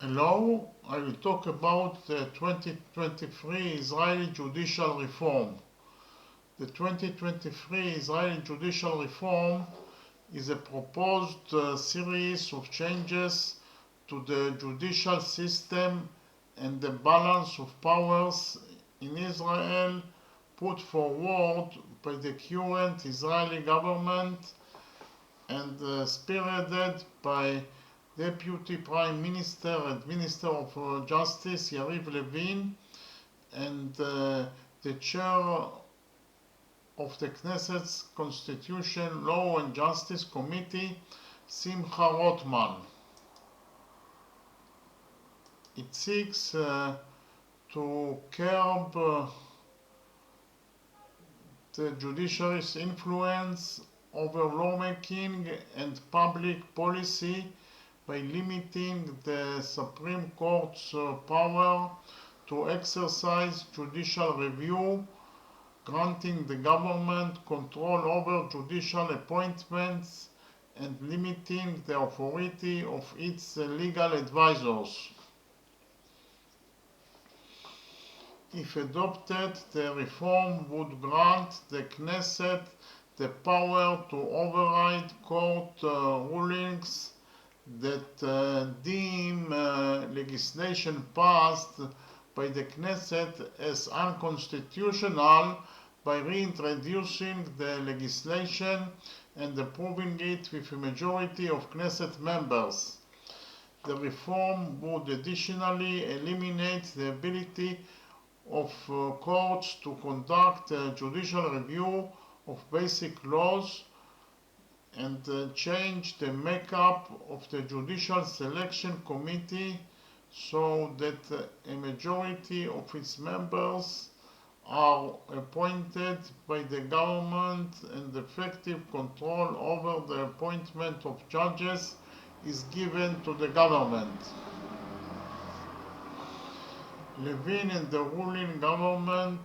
Hello, I will talk about the 2023 Israeli judicial reform. The 2023 Israeli judicial reform is a proposed series of changes to the judicial system and the balance of powers in Israel put forward by the current Israeli government and spearheaded by Deputy Prime Minister and Minister of Justice Yariv Levin and the Chair of the Knesset's Constitution, Law and Justice Committee, Simcha Rotman. It seeks to curb the judiciary's influence over lawmaking and public policy by limiting the Supreme Court's power to exercise judicial review, granting the government control over judicial appointments, and limiting the authority of its legal advisors. If adopted, the reform would grant the Knesset the power to override court rulings that deem legislation passed by the Knesset as unconstitutional by reintroducing the legislation and approving it with a majority of Knesset members. The reform would additionally eliminate the ability of courts to conduct judicial review of basic laws and change the makeup of the Judicial Selection Committee so that a majority of its members are appointed by the government and effective control over the appointment of judges is given to the government. Levin and the ruling government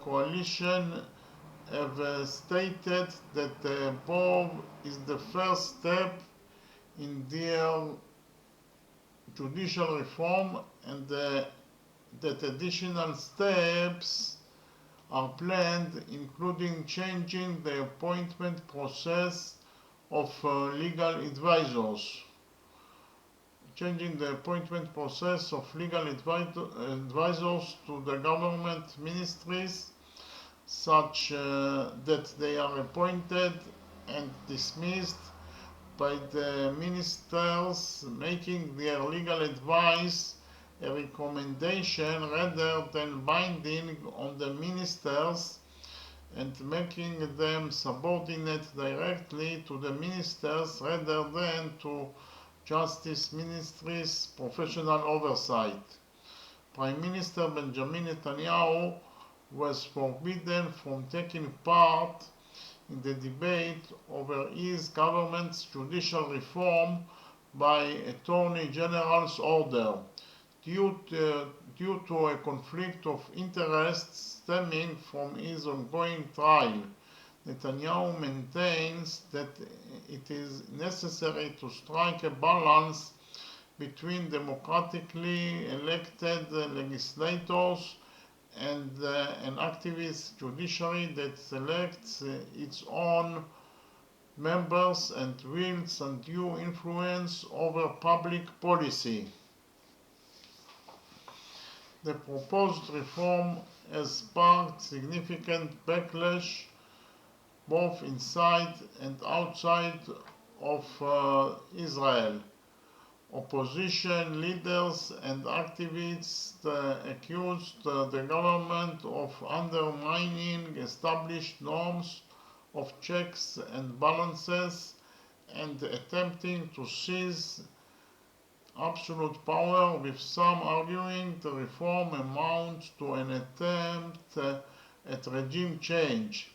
coalition have stated that the above is the first step in their judicial reform and that additional steps are planned, including changing the appointment process of legal advisors. Changing the appointment process of legal advisors to the government ministries such that they are appointed and dismissed by the ministers, making their legal advice a recommendation rather than binding on the ministers, and making them subordinate directly to the ministers rather than to Justice Ministry's professional oversight. Prime Minister Benjamin Netanyahu was forbidden from taking part in the debate over his government's judicial reform by Attorney General's order due to a conflict of interest stemming from his ongoing trial. Netanyahu maintains that it is necessary to strike a balance between democratically elected legislators and an activist judiciary that selects its own members and wields undue influence over public policy. The proposed reform has sparked significant backlash both inside and outside of Israel. Opposition leaders and activists accused the government of undermining established norms of checks and balances and attempting to seize absolute power, with some arguing the reform amounts to an attempt at regime change.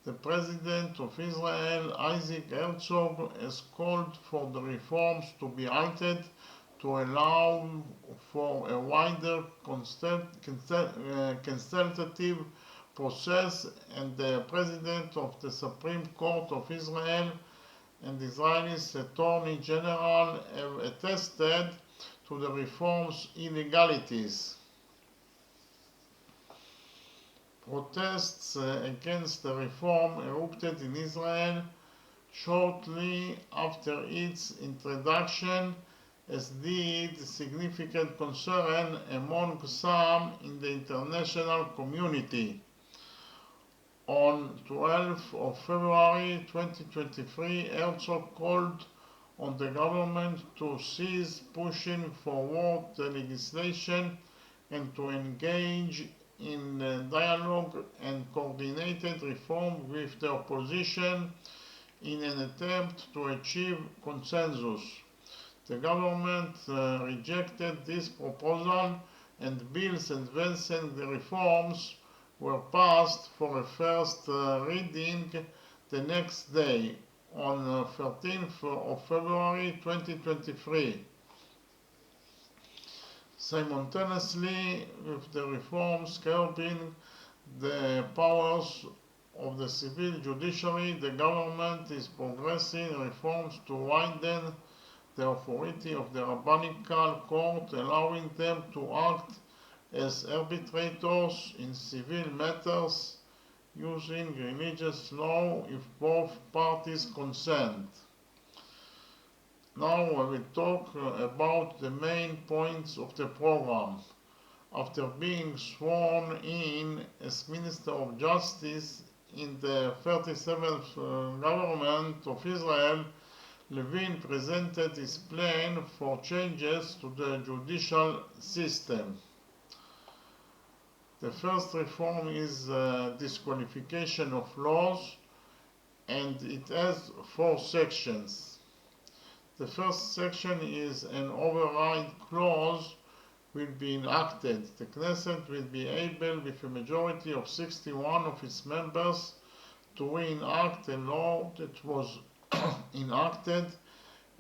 The President of Israel, Isaac Herzog, has called for the reforms to be altered to allow for a wider consultative process, and the President of the Supreme Court of Israel and Israel's Attorney General have attested to the reform's illegalities. Protests against the reform erupted in Israel shortly after its introduction, as did significant concern among some in the international community. On 12th of February 2023, Herzog called on the government to cease pushing forward the legislation and to engage in dialogue and coordinated reform with the opposition in an attempt to achieve consensus. The government rejected this proposal, and bills advancing the reforms were passed for a first reading the next day, on 13th of February 2023. Simultaneously with the reforms curbing the powers of the civil judiciary, the government is progressing reforms to widen the authority of the rabbinical court, allowing them to act as arbitrators in civil matters using religious law if both parties consent. Now I will talk about the main points of the program. After being sworn in as Minister of Justice in the 37th government of Israel, Levin presented his plan for changes to the judicial system. The first reform is disqualification of laws, and it has 4 sections. The first section is an override clause will be enacted. The Knesset will be able, with a majority of 61 of its members, to reenact a law that was enacted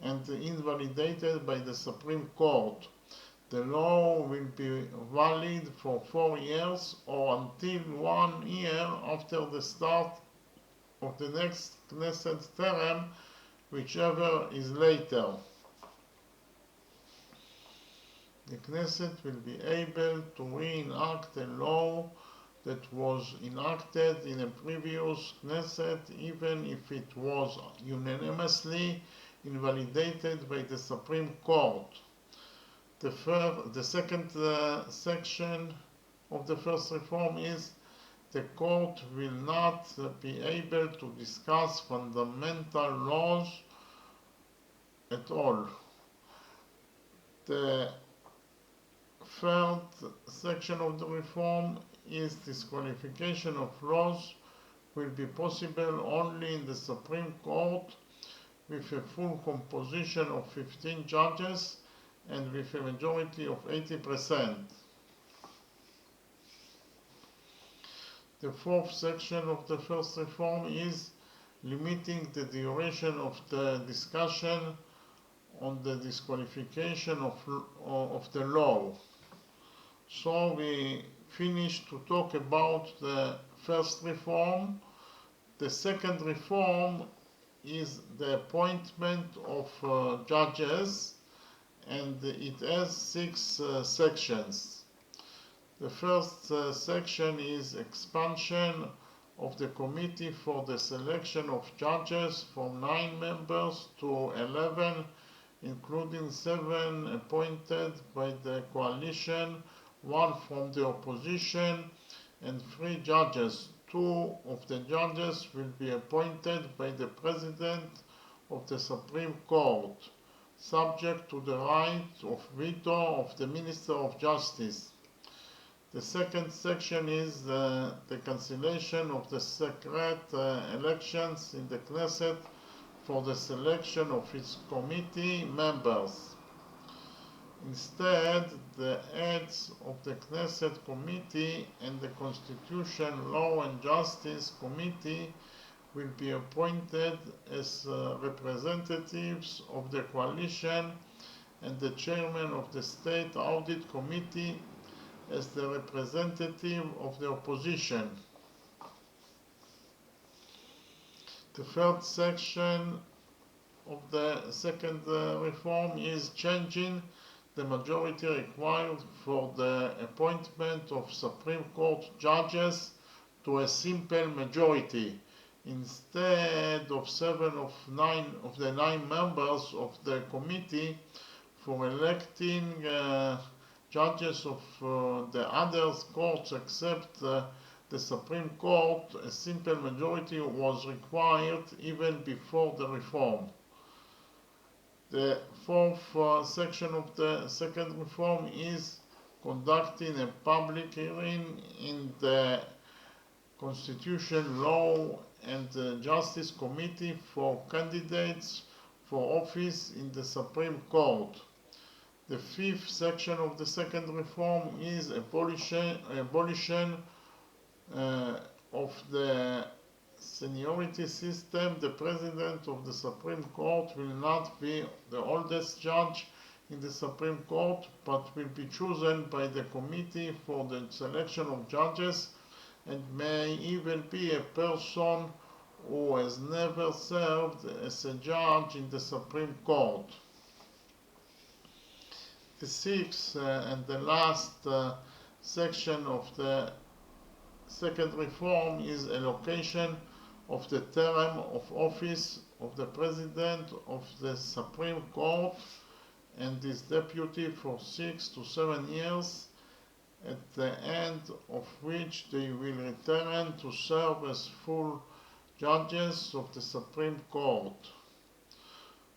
and invalidated by the Supreme Court. The law will be valid for 4 years or until 1 year after the start of the next Knesset term, whichever is later. The Knesset will be able to reenact a law that was enacted in a previous Knesset, even if it was unanimously invalidated by the Supreme Court. The second section of the first reform is the court will not be able to discuss fundamental laws at all. The third section of the reform is disqualification of laws will be possible only in the Supreme Court with a full composition of 15 judges and with a majority of 80%. The fourth section of the first reform is limiting the duration of the discussion on the disqualification of the law. So we finished to talk about the first reform. The second reform is the appointment of judges, and it has 6 sections. The first section is expansion of the committee for the selection of judges from 9 members to 11, including 7 appointed by the coalition, 1 from the opposition, and 3 judges. 2 of the judges will be appointed by the President of the Supreme Court, subject to the right of veto of the Minister of Justice. The second section is the cancellation of the secret elections in the Knesset for the selection of its committee members. Instead, the heads of the Knesset Committee and the Constitution, Law and Justice Committee will be appointed as representatives of the coalition, and the chairman of the State Audit Committee as the representative of the opposition. The third section of the second reform is changing the majority required for the appointment of Supreme Court judges to a simple majority instead of 7 of the 9 members of the committee for electing judges of the other courts except the Supreme Court. A simple majority was required even before the reform. The fourth section of the second reform is conducting a public hearing in the Constitution, Law and Justice Committee for candidates for office in the Supreme Court. The fifth section of the second reform is abolition of the seniority system. The President of the Supreme Court will not be the oldest judge in the Supreme Court, but will be chosen by the committee for the selection of judges and may even be a person who has never served as a judge in the Supreme Court. The sixth and the last section of the second reform is allocation of the term of office of the President of the Supreme Court and his deputy for 6 to 7 years, at the end of which they will return to serve as full judges of the Supreme Court.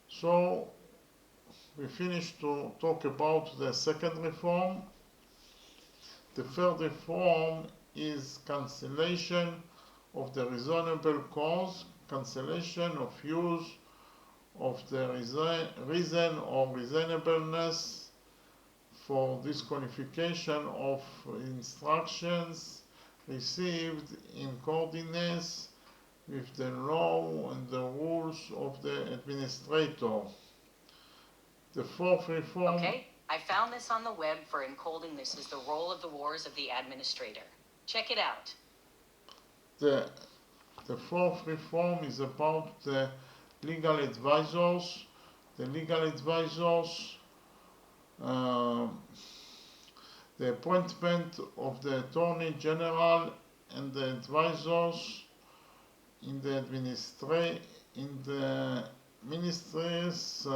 So we finished to talk about the second reform. The third reform is cancellation of the reasonable cause, cancellation of use of the reason or reasonableness for disqualification of instructions received in accordance with the law and the rules of the administrator. The fourth reform... Okay, I found this on the web for encoding. This is the role of the wars of the administrator. Check it out. The fourth reform is about the legal advisors. The legal advisors, the appointment of the Attorney General and the advisors in the ministries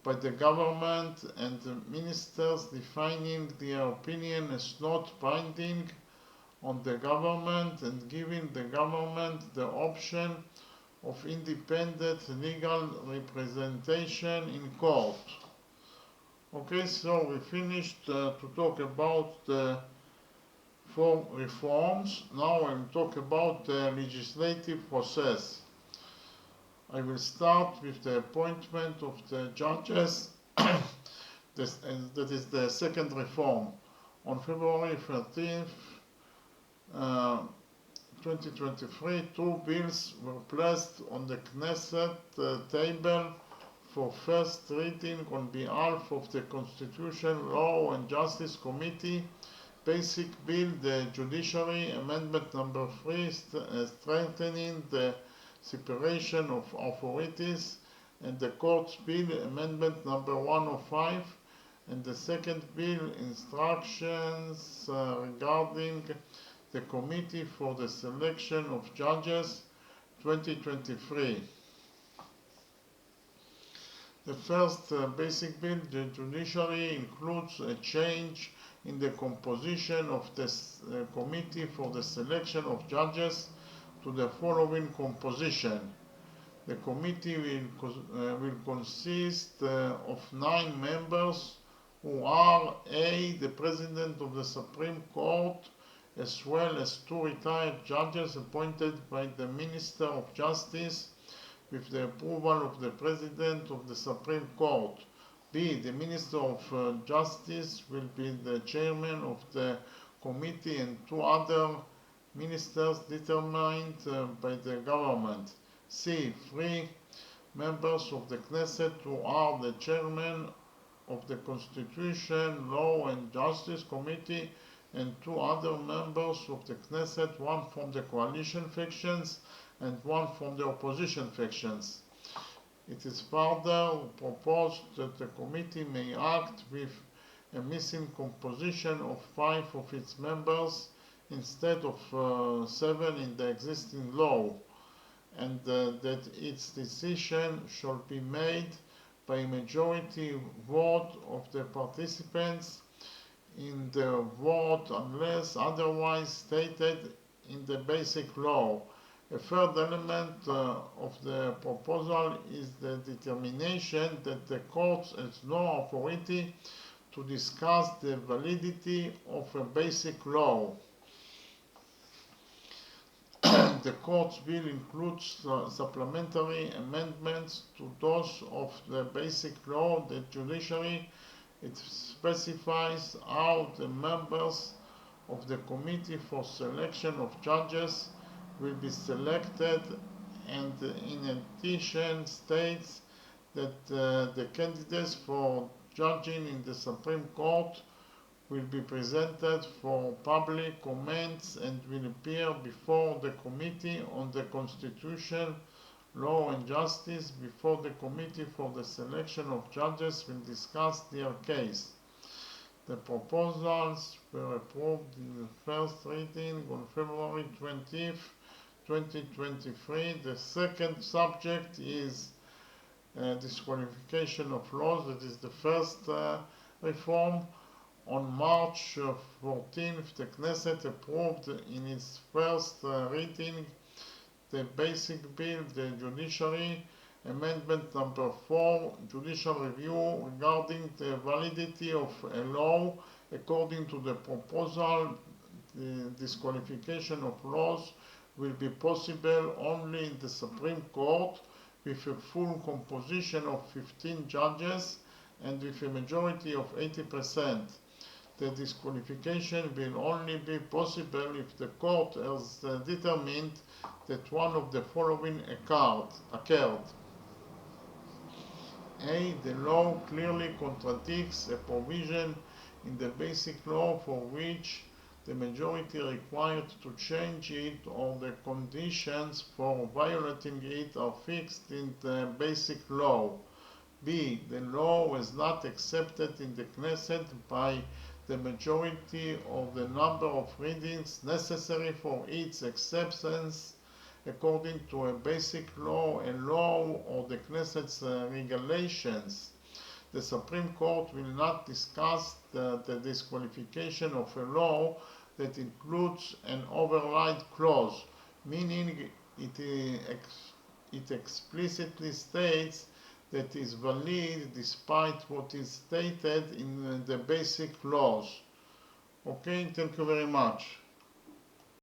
by the government, and the ministers defining their opinion as not binding on the government and giving the government the option of independent legal representation in court. Okay, so we finished to talk about the 4 reforms. Now I will talk about the legislative process. I will start with the appointment of the judges. That is the second reform. On February 13th, 2023, 2 bills were placed on the Knesset table for first reading on behalf of the Constitution, Law and Justice Committee. Basic Bill, the Judiciary Amendment number 3, strengthening the separation of authorities, and the Courts Bill Amendment number 105, and the second bill, instructions regarding the Committee for the Selection of Judges 2023. The first basic bill, the judiciary, includes a change in the composition of the Committee for the Selection of Judges to the following composition. The committee will consist of 9 members who are A, the President of the Supreme Court, as well as 2 retired judges appointed by the Minister of Justice with the approval of the President of the Supreme Court. B, the Minister of Justice will be the chairman of the committee, and 2 other ministers determined by the government. C, 3 members of the Knesset who are the chairman of the Constitution, Law and Justice Committee, and 2 other members of the Knesset, 1 from the coalition factions and 1 from the opposition factions. It is further proposed that the committee may act with a missing composition of 5 of its members instead of 7 in the existing law, and that its decision shall be made by a majority vote of the participants in the vote unless otherwise stated in the basic law. A third element of the proposal is the determination that the court has no authority to discuss the validity of a basic law. The court's bill includes supplementary amendments to those of the basic law. The judiciary, it specifies how the members of the committee for selection of judges will be selected, and in addition states that the candidates for judging in the Supreme Court will be presented for public comments and will appear before the Committee on the Constitution, Law and Justice before the Committee for the Selection of Judges will discuss their case. The proposals were approved in the first reading on February 20th, 2023. The second subject is disqualification of laws. That is the first reform. On March 14th, the Knesset approved in its first reading the basic bill, the judiciary, amendment number 4, judicial review regarding the validity of a law. According to the proposal, the disqualification of laws will be possible only in the Supreme Court with a full composition of 15 judges and with a majority of 80%. The disqualification will only be possible if the court has determined that one of the following occurred. A. The law clearly contradicts a provision in the basic law for which the majority required to change it, or the conditions for violating it are fixed in the basic law. B. The law was not accepted in the Knesset by the majority of the number of readings necessary for its acceptance according to a basic law, a law, or the Knesset's regulations. The Supreme Court will not discuss the disqualification of a law that includes an override clause, meaning it explicitly states that is valid despite what is stated in the basic laws. Okay, thank you very much.